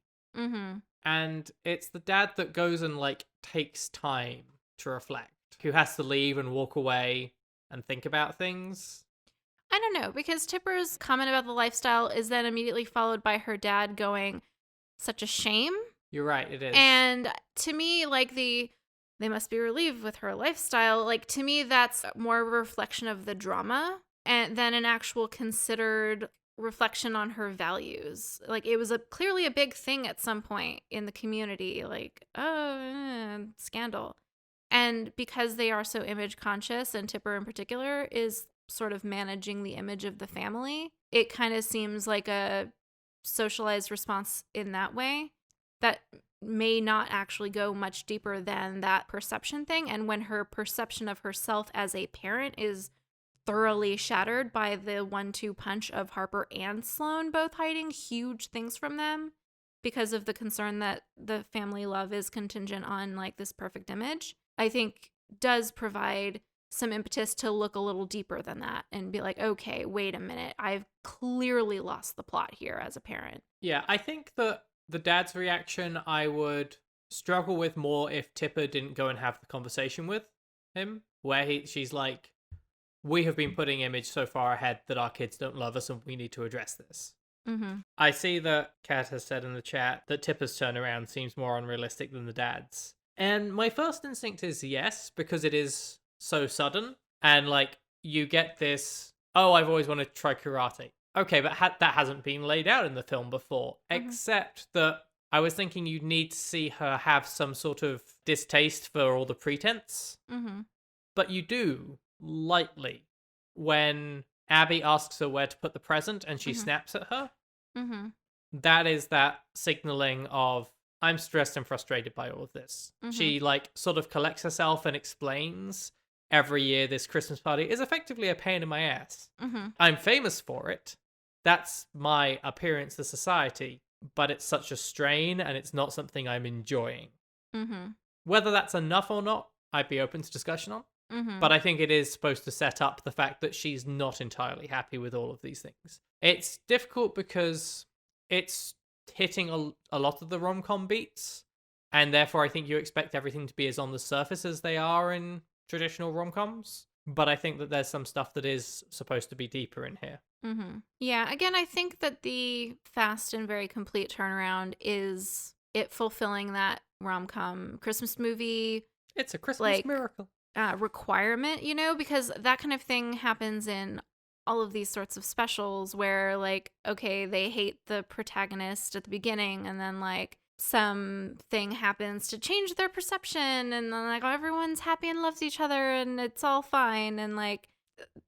And it's the dad that goes and, like, takes time to reflect, who has to leave and walk away and think about things. I don't know, because Tipper's comment about the lifestyle is then immediately followed by her dad going, such a shame. You're right, it is. And to me, like, they must be relieved with her lifestyle. Like, to me, that's more a reflection of the drama and than an actual considered reflection on her values. Like, it was clearly a big thing at some point in the community, like, scandal. And because they are so image conscious, and Tipper in particular is sort of managing the image of the family, it kind of seems like a socialized response in that way that may not actually go much deeper than that perception thing. And when her perception of herself as a parent is thoroughly shattered by the 1-2 punch of Harper and Sloane both hiding huge things from them because of the concern that the family love is contingent on, like, this perfect image, I think does provide some impetus to look a little deeper than that and be like, okay, wait a minute, I've clearly lost the plot here as a parent. Yeah, I think that the dad's reaction I would struggle with more if Tipper didn't go and have the conversation with him, where she's like, we have been putting image so far ahead that our kids don't love us and we need to address this. I see that Kat has said in the chat that Tipper's turnaround seems more unrealistic than the dad's. And my first instinct is yes, because it is so sudden. And, like, you get this, oh, I've always wanted to try karate. Okay, but that hasn't been laid out in the film before. Except that I was thinking you'd need to see her have some sort of distaste for all the pretense. But you do, lightly, when Abby asks her where to put the present and she snaps at her. That is that signaling of, I'm stressed and frustrated by all of this. She, like, sort of collects herself and explains every year this Christmas party is effectively a pain in my ass. I'm famous for it. That's my appearance to society, but it's such a strain and it's not something I'm enjoying. Whether that's enough or not, I'd be open to discussion on. But I think it is supposed to set up the fact that she's not entirely happy with all of these things. It's difficult because it's hitting a lot of the rom-com beats, and therefore I think you expect everything to be as on the surface as they are in traditional rom-coms. But I think that there's some stuff that is supposed to be deeper in here. Yeah, again, I think that the fast and very complete turnaround is it fulfilling that rom-com Christmas movie. It's a Christmas miracle. Requirement, you know, because that kind of thing happens in all of these sorts of specials where, like, okay, they hate the protagonist at the beginning and then, like, something happens to change their perception and then, like, everyone's happy and loves each other and it's all fine, and, like,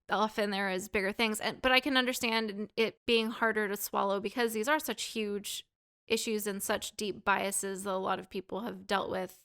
often there is bigger things. But I can understand it being harder to swallow because these are such huge issues and such deep biases that a lot of people have dealt with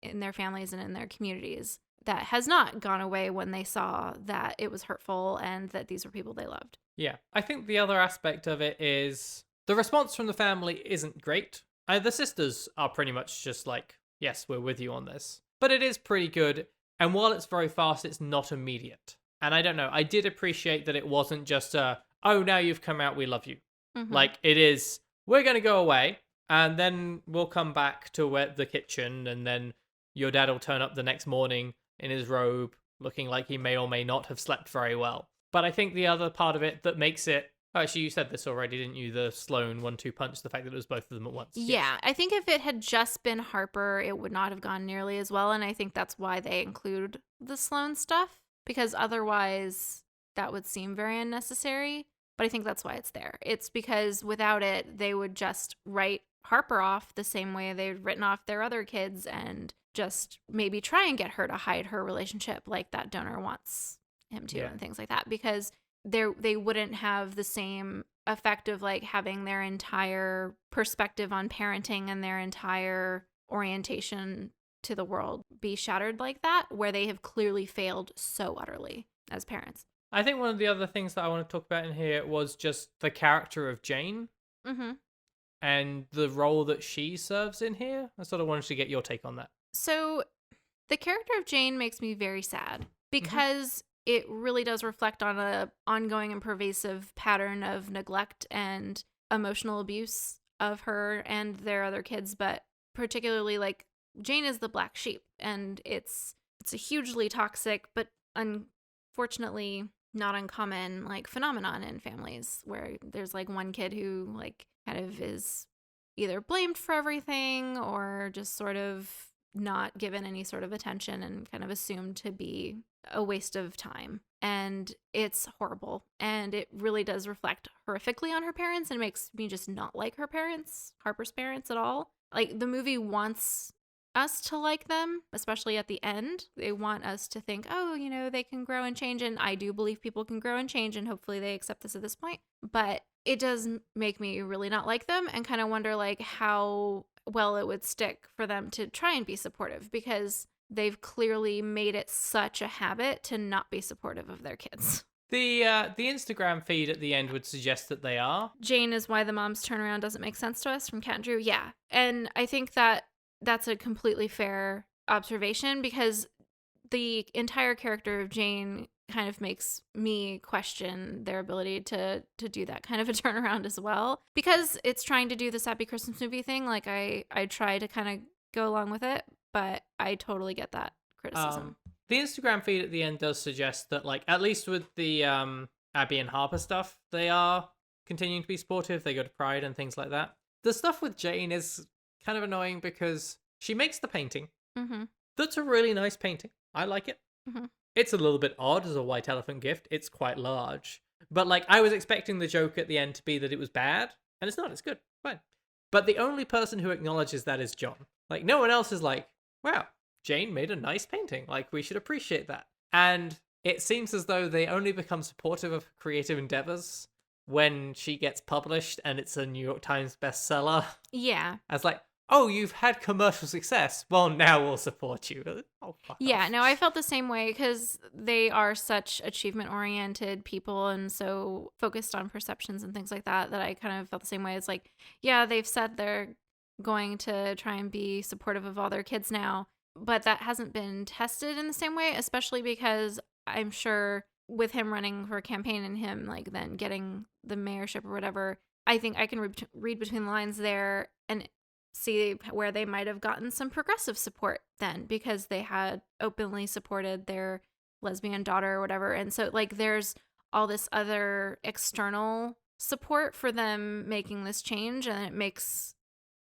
in their families and in their communities, that has not gone away when they saw that it was hurtful and that these were people they loved. Yeah. I think the other aspect of it is the response from the family isn't great. The sisters are pretty much just like, yes, we're with you on this. But it is pretty good. And while it's very fast, it's not immediate. And I don't know, I did appreciate that it wasn't just oh, now you've come out, we love you. Mm-hmm. Like, it is, we're going to go away, and then we'll come back to the kitchen, and then your dad will turn up the next morning in his robe, looking like he may or may not have slept very well. But I think the other part of it that makes it, actually, you said this already, didn't you? The Sloane 1-2 punch, the fact that it was both of them at once. Yeah, Yes. I think if it had just been Harper, it would not have gone nearly as well. And I think that's why they include the Sloane stuff, because otherwise that would seem very unnecessary. But I think that's why it's there. It's because without it, they would just write Harper off the same way they'd written off their other kids and just maybe try and get her to hide her relationship like that donor wants him to and things like that, because they wouldn't have the same effect of like having their entire perspective on parenting and their entire orientation to the world be shattered like that, where they have clearly failed so utterly as parents. I think one of the other things that I want to talk about in here was just the character of Jane and the role that she serves in here. I sort of wanted to get your take on that. So the character of Jane makes me very sad because it really does reflect on a ongoing and pervasive pattern of neglect and emotional abuse of her and their other kids, but particularly like Jane is the black sheep, and it's a hugely toxic but unfortunately not uncommon like phenomenon in families where there's like one kid who like kind of is either blamed for everything or just sort of not given any sort of attention and kind of assumed to be a waste of time. And it's horrible. And it really does reflect horrifically on her parents, and it makes me just not like her parents, Harper's parents, at all. Like, the movie wants us to like them, especially at the end. They want us to think, oh, you know, they can grow and change. And I do believe people can grow and change, and hopefully they accept this at this point. But it does make me really not like them and kind of wonder like how well it would stick for them to try and be supportive, because they've clearly made it such a habit to not be supportive of their kids. The Instagram feed at the end would suggest that they are. Jane is why the mom's turnaround doesn't make sense to us from Cat and Drew. Yeah. And I think that that's a completely fair observation, because the entire character of Jane kind of makes me question their ability to do that kind of a turnaround as well, because it's trying to do this Happy Christmas movie thing. Like I try to kind of go along with it, but I totally get that criticism. The Instagram feed at the end does suggest that, like, at least with the Abby and Harper stuff, they are continuing to be supportive. They go to Pride and things like that. The stuff with Jane is kind of annoying because she makes the painting. That's a really nice painting. I like it. It's a little bit odd as a white elephant gift. It's quite large. But, like, I was expecting the joke at the end to be that it was bad, and it's not. It's good. Fine. But the only person who acknowledges that is John. Like, no one else is like, wow, Jane made a nice painting. Like, we should appreciate that. And it seems as though they only become supportive of creative endeavors when she gets published and it's a New York Times bestseller. Yeah. As like, oh, you've had commercial success. Well, now we'll support you. Oh, fuck yeah, off. no, I felt the same way, because they are such achievement-oriented people and so focused on perceptions and things like that, that I kind of felt the same way. It's like, yeah, they've said they're going to try and be supportive of all their kids now, but that hasn't been tested in the same way, especially because I'm sure with him running for a campaign and him like then getting the mayorship or whatever, I think I can read between the lines there and see where they might have gotten some progressive support then, because they had openly supported their lesbian daughter or whatever. And so like there's all this other external support for them making this change, and it makes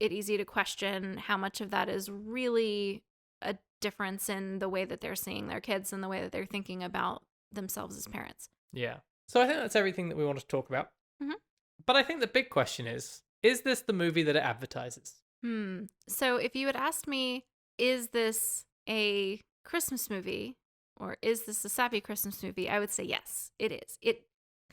it easy to question how much of that is really a difference in the way that they're seeing their kids and the way that they're thinking about themselves as parents. Yeah. So I think that's everything that we want to talk about. But I think the big question is this the movie that it advertises? So if you had asked me, is this a Christmas movie or is this a sappy Christmas movie, I would say yes, it is. It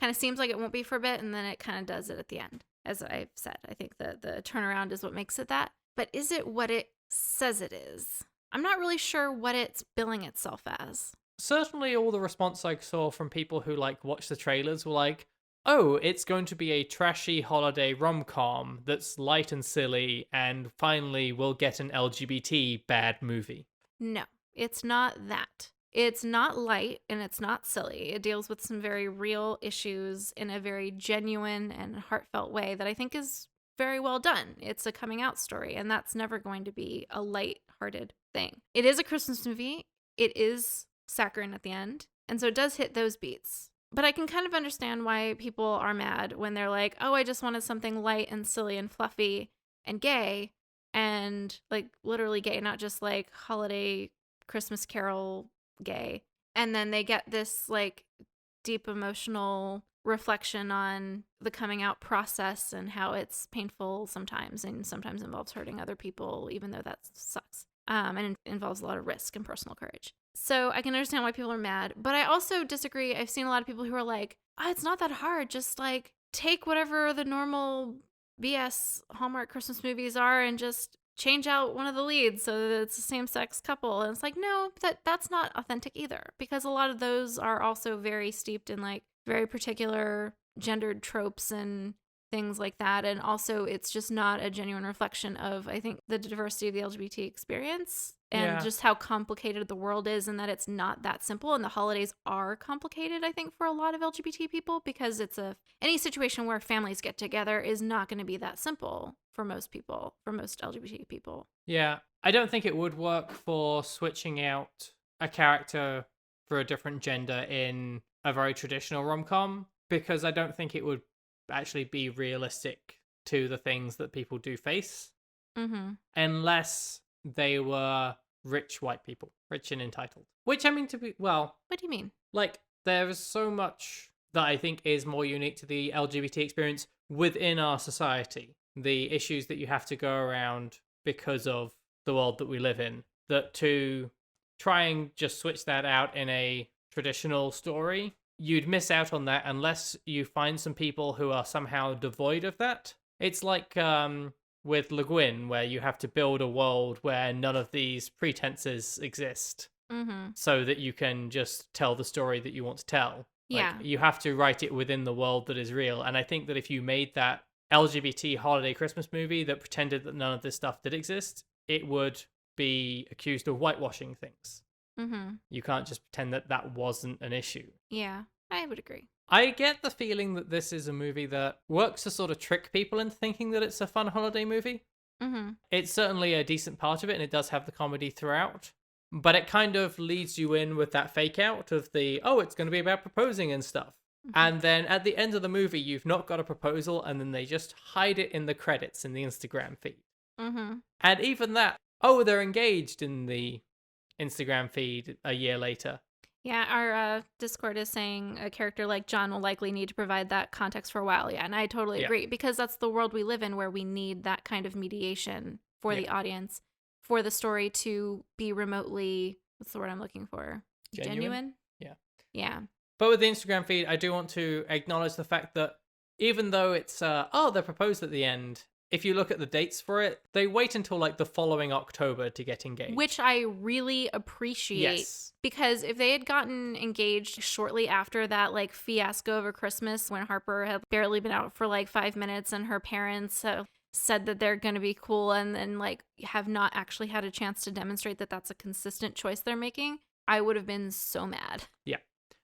kind of seems like it won't be for a bit, and then it kind of does it at the end. As I've said, I think the turnaround is what makes it that. But is it what it says it is? I'm not really sure what it's billing itself as. Certainly all the response I saw from people who like watched the trailers were like, oh, it's going to be a trashy holiday rom-com that's light and silly, and finally we'll get an LGBT bad movie. No, it's not that. It's not light and it's not silly. It deals with some very real issues in a very genuine and heartfelt way that I think is very well done. It's a coming out story, and that's never going to be a light-hearted thing. It is a Christmas movie. It is saccharine at the end, and so it does hit those beats. But I can kind of understand why people are mad when they're like, oh, I just wanted something light and silly and fluffy and gay, and like literally gay, not just like holiday Christmas Carol gay. And then they get this like deep emotional reflection on the coming out process and how it's painful sometimes and sometimes involves hurting other people, even though that sucks. And it involves a lot of risk and personal courage. So I can understand why people are mad, but I also disagree. I've seen a lot of people who are like, oh, it's not that hard. Just like take whatever the normal BS Hallmark Christmas movies are and just change out one of the leads so that it's a same-sex couple. And it's like, no, that's not authentic either, because a lot of those are also very steeped in like very particular gendered tropes and things like that. And also it's just not a genuine reflection of, I think, the diversity of the LGBT experience and just how complicated the world is, and that it's not that simple. And the holidays are complicated, I think, for a lot of LGBT people, because it's any situation where families get together is not going to be that simple for most people, for most LGBT people. Yeah, I don't think it would work for switching out a character for a different gender in a very traditional rom-com, because I don't think it would actually be realistic to the things that people do face, unless they were rich white people, rich and entitled. Which, I mean, well... What do you mean? Like, there is so much that I think is more unique to the LGBT experience within our society. The issues that you have to go around because of the world that we live in, that to try and just switch that out in a traditional story, you'd miss out on that unless you find some people who are somehow devoid of that. It's like with Le Guin, where you have to build a world where none of these pretenses exist, so that you can just tell the story that you want to tell. Like, you have to write it within the world that is real. And I think that if you made that LGBT holiday Christmas movie that pretended that none of this stuff did exist, it would be accused of whitewashing things. You can't just pretend that that wasn't an issue. Yeah, I would agree. I get the feeling that this is a movie that works to sort of trick people into thinking that it's a fun holiday movie. It's certainly a decent part of it, and it does have the comedy throughout. But it kind of leads you in with that fake out of the, oh, it's going to be about proposing and stuff. And then at the end of the movie, you've not got a proposal, and then they just hide it in the credits in the Instagram feed. And even that, oh, they're engaged in the Instagram feed a year later. Yeah, our Discord is saying a character like John will likely need to provide that context for a while. Yeah, and I totally agree, because that's the world we live in, where we need that kind of mediation for the audience, for the story to be remotely, what's the word I'm looking for? Genuine? Yeah. But with the Instagram feed, I do want to acknowledge the fact that even though it's, they proposed at the end, if you look at the dates for it, they wait until like the following October to get engaged. Which I really appreciate. Yes. Because if they had gotten engaged shortly after that like fiasco over Christmas, when Harper had barely been out for like 5 minutes and her parents said that they're going to be cool, and then like have not actually had a chance to demonstrate that that's a consistent choice they're making, I would have been so mad. Yeah.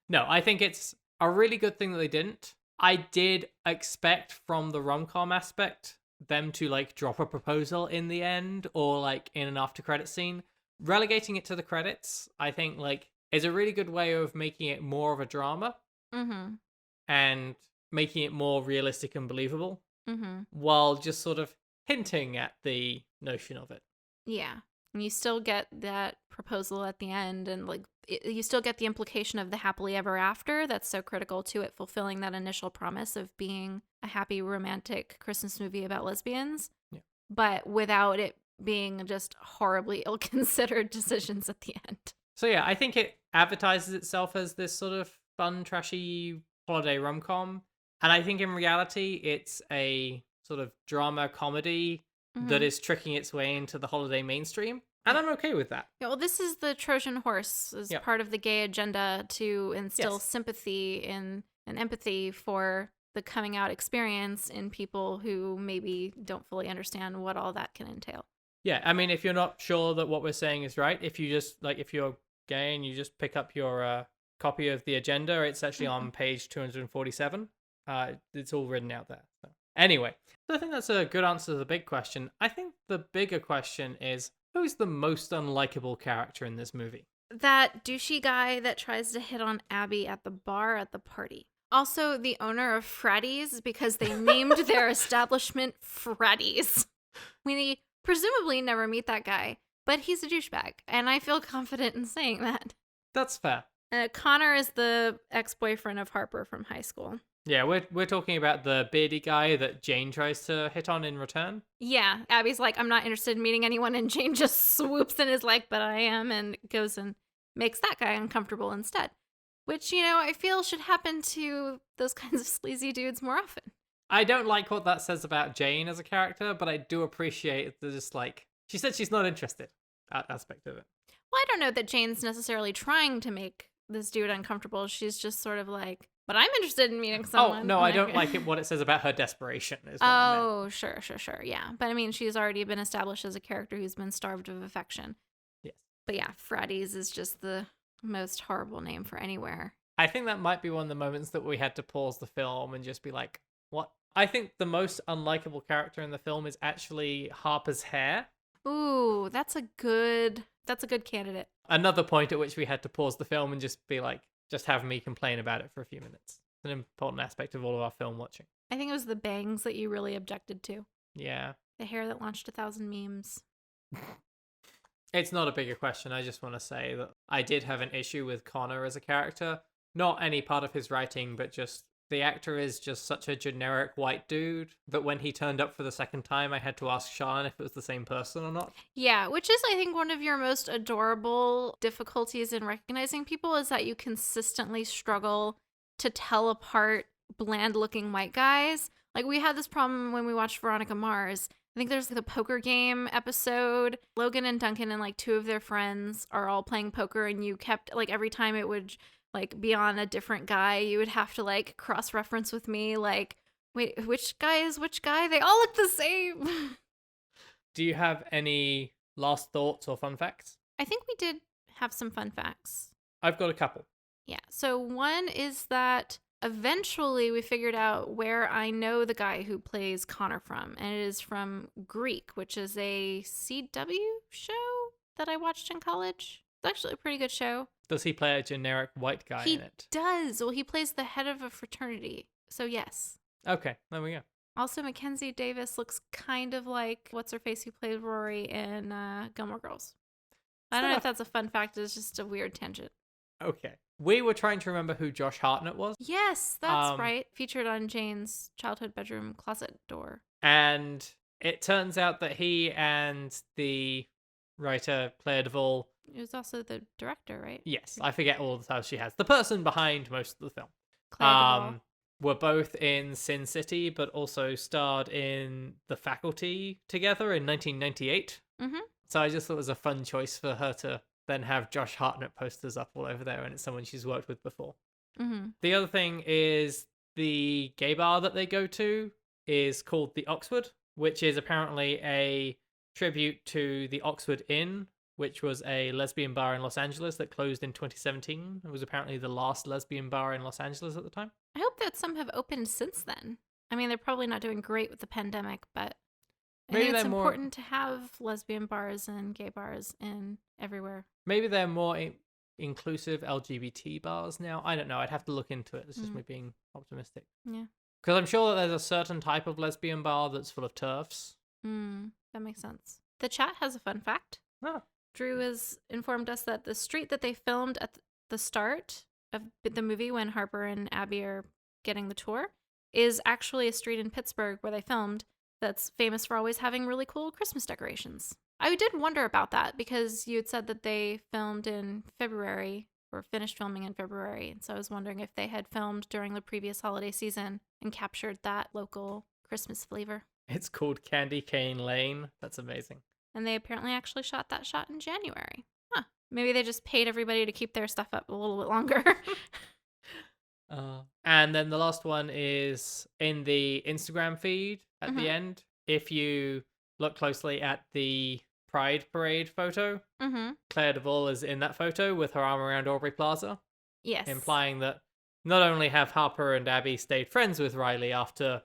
No, I think it's a really good thing that they didn't. I did expect from the rom-com aspect them to like drop a proposal in the end, or like in an after credit scene. Relegating it to the credits, I think, like, is a really good way of making it more of a drama and making it more realistic and believable, while just sort of hinting at the notion of it. Yeah. And you still get that proposal at the end, and like you still get the implication of the happily ever after that's so critical to it fulfilling that initial promise of being a happy romantic Christmas movie about lesbians, but without it being just horribly ill-considered decisions at the end. So yeah, I think it advertises itself as this sort of fun, trashy holiday rom-com, and I think in reality it's a sort of drama comedy that is tricking its way into the holiday mainstream. And I'm okay with that. Yeah, well, this is the Trojan horse as part of the gay agenda to instill sympathy and empathy for the coming out experience in people who maybe don't fully understand what all that can entail. Yeah, I mean, if you're not sure that what we're saying is right, if you just, like, if you're gay and you just pick up your copy of the agenda, it's actually on page 247. It's all written out there. So. Anyway, so I think that's a good answer to the big question. I think the bigger question is, who's the most unlikable character in this movie? That douchey guy that tries to hit on Abby at the bar at the party. Also, the owner of Freddy's, because they named their establishment Freddy's. We presumably never meet that guy, but he's a douchebag, and I feel confident in saying that. That's fair. Connor is the ex-boyfriend of Harper from high school. Yeah, we're talking about the beardy guy that Jane tries to hit on in return. Yeah, Abby's like, I'm not interested in meeting anyone, and Jane just swoops in his like, but I am, and goes and makes that guy uncomfortable instead. Which, I feel should happen to those kinds of sleazy dudes more often. I don't like what that says about Jane as a character, but I do appreciate the just like, she said she's not interested aspect of it. Well, I don't know that Jane's necessarily trying to make this dude uncomfortable. She's just sort of like, but I'm interested in meeting someone. Oh, no, I don't like what it says about her desperation. Sure. Yeah. But I mean, she's already been established as a character who's been starved of affection. Yes. But yeah, Freddy's is just the most horrible name for anywhere. I think that might be one of the moments that we had to pause the film and just be like, what? I think the most unlikable character in the film is actually Harper's hair. Ooh, that's a good candidate. Another point at which we had to pause the film and just be like, just have me complain about it for a few minutes. It's an important aspect of all of our film watching. I think it was the bangs that you really objected to. Yeah. The hair that launched 1,000 memes. It's not a bigger question. I just want to say that I did have an issue with Connor as a character. Not any part of his writing, but just the actor is just such a generic white dude that when he turned up for the second time, I had to ask Sean if it was the same person or not. Yeah, which is, I think, one of your most adorable difficulties in recognizing people is that you consistently struggle to tell apart bland-looking white guys. Like, we had this problem when we watched Veronica Mars. I think there's the poker game episode. Logan and Duncan and, like, two of their friends are all playing poker, and you kept, like, every time it would like be on a different guy, you would have to like cross-reference with me like, wait, which guy is which guy? They all look the same. Do you have any last thoughts or fun facts? I think we did have some fun facts. I've got a couple. Yeah. So one is that eventually we figured out where I know the guy who plays Connor from, and it is from Greek, which is a CW show that I watched in college. It's actually a pretty good show. Does he play a generic white guy in it? He does. Well, he plays the head of a fraternity. So, yes. Okay, there we go. Also, Mackenzie Davis looks kind of like what's-her-face who played Rory in Gilmore Girls. I don't know if that's a fun fact. It's just a weird tangent. Okay. We were trying to remember who Josh Hartnett was. Yes, that's right. Featured on Jane's childhood bedroom closet door. And it turns out that he and the writer, Clea Duvall... It was also the director, right? Yes, I forget all the titles she has. The person behind most of the film. Clea Duvall. Were both in Sin City, but also starred in The Faculty together in 1998. Mm-hmm. So I just thought it was a fun choice for her to then have Josh Hartnett posters up all over there, and it's someone she's worked with before. Mm-hmm. The other thing is the gay bar that they go to is called the Oxford, which is apparently a tribute to the Oxford Inn, which was a lesbian bar in Los Angeles that closed in 2017. It was apparently the last lesbian bar in Los Angeles at the time. I hope that some have opened since then. I mean, they're probably not doing great with the pandemic, but I think it's important to have lesbian bars and gay bars in everywhere. Maybe they're more inclusive LGBT bars now. I don't know. I'd have to look into it. It's just me being optimistic. Yeah. Because I'm sure that there's a certain type of lesbian bar that's full of TERFs. That makes sense. The chat has a fun fact. Oh. Drew has informed us that the street that they filmed at the start of the movie when Harper and Abby are getting the tour is actually a street in Pittsburgh where they filmed that's famous for always having really cool Christmas decorations. I did wonder about that because you had said that they filmed in February or finished filming in February. And so I was wondering if they had filmed during the previous holiday season and captured that local Christmas flavor. It's called Candy Cane Lane. That's amazing. And they apparently actually shot that shot in January. Huh. Maybe they just paid everybody to keep their stuff up a little bit longer. And then the last one is in the Instagram feed at the end. If you look closely at the Pride Parade photo, Clea Duvall is in that photo with her arm around Aubrey Plaza. Yes. Implying that not only have Harper and Abby stayed friends with Riley after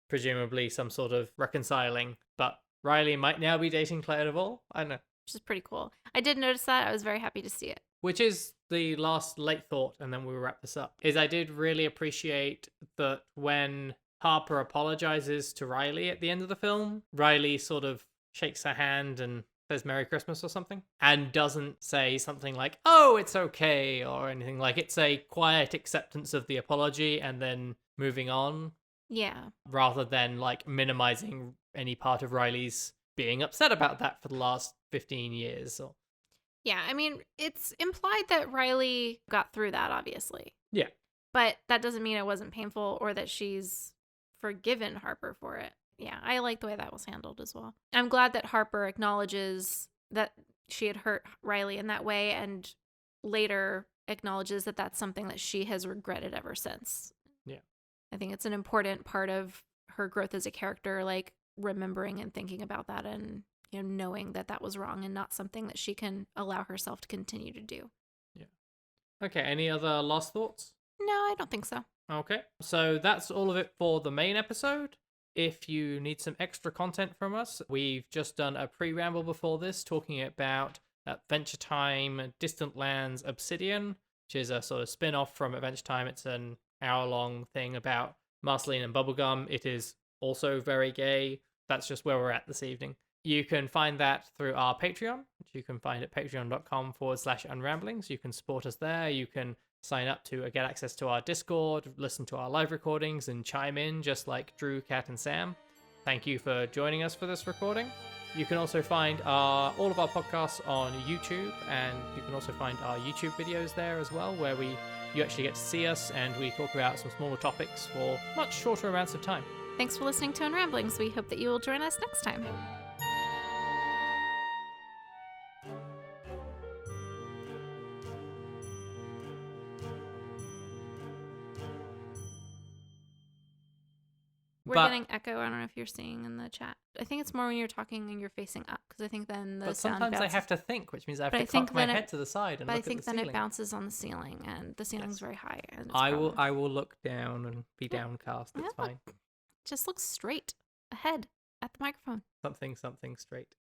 presumably some sort of reconciling, but Riley might now be dating Clea Duvall. I don't know. Which is pretty cool. I did notice that. I was very happy to see it. Which is the last late thought, and then we'll wrap this up, is I did really appreciate that when Harper apologizes to Riley at the end of the film, Riley sort of shakes her hand and says Merry Christmas or something, and doesn't say something like, oh, it's okay, or anything. Like, it's a quiet acceptance of the apology and then moving on. Yeah. Rather than, like, minimizing any part of Riley's being upset about that for the last 15 years. Or... Yeah, I mean, it's implied that Riley got through that, obviously. Yeah. But that doesn't mean it wasn't painful or that she's forgiven Harper for it. Yeah, I like the way that was handled as well. I'm glad that Harper acknowledges that she had hurt Riley in that way and later acknowledges that that's something that she has regretted ever since. Yeah. I think it's an important part of her growth as a character, like remembering and thinking about that and, you know, knowing that that was wrong and not something that she can allow herself to continue to do. Yeah. Okay, any other last thoughts? No, I don't think so. Okay, so that's all of it for the main episode. If you need some extra content from us, we've just done a pre-ramble before this talking about Adventure Time Distant Lands Obsidian, which is a sort of spin-off from Adventure Time. It's an hour-long thing about Marceline and Bubblegum. It is also very gay. That's just where we're at this evening. You can find that through our Patreon, which you can find at patreon.com/unramblings. You can support us there. You can sign up to get access to our Discord, listen to our live recordings, and chime in just like Drew, Kat, and Sam. Thank you for joining us for this recording. You can also find all of our podcasts on YouTube, and you can also find our YouTube videos there as well, where you actually get to see us, and we talk about some smaller topics for much shorter amounts of time. Thanks for listening to Unramblings. We hope that you will join us next time. We're getting echo. I don't know if you're seeing in the chat. I think it's more when you're talking and you're facing up, because I think then the sound sometimes bounces. I have to think, which means I have to cock my head to the side and look at the ceiling. But I think then it bounces on the ceiling, and the ceiling's very high. And I will look down and be downcast. It's fine. Just look straight ahead at the microphone. Something straight.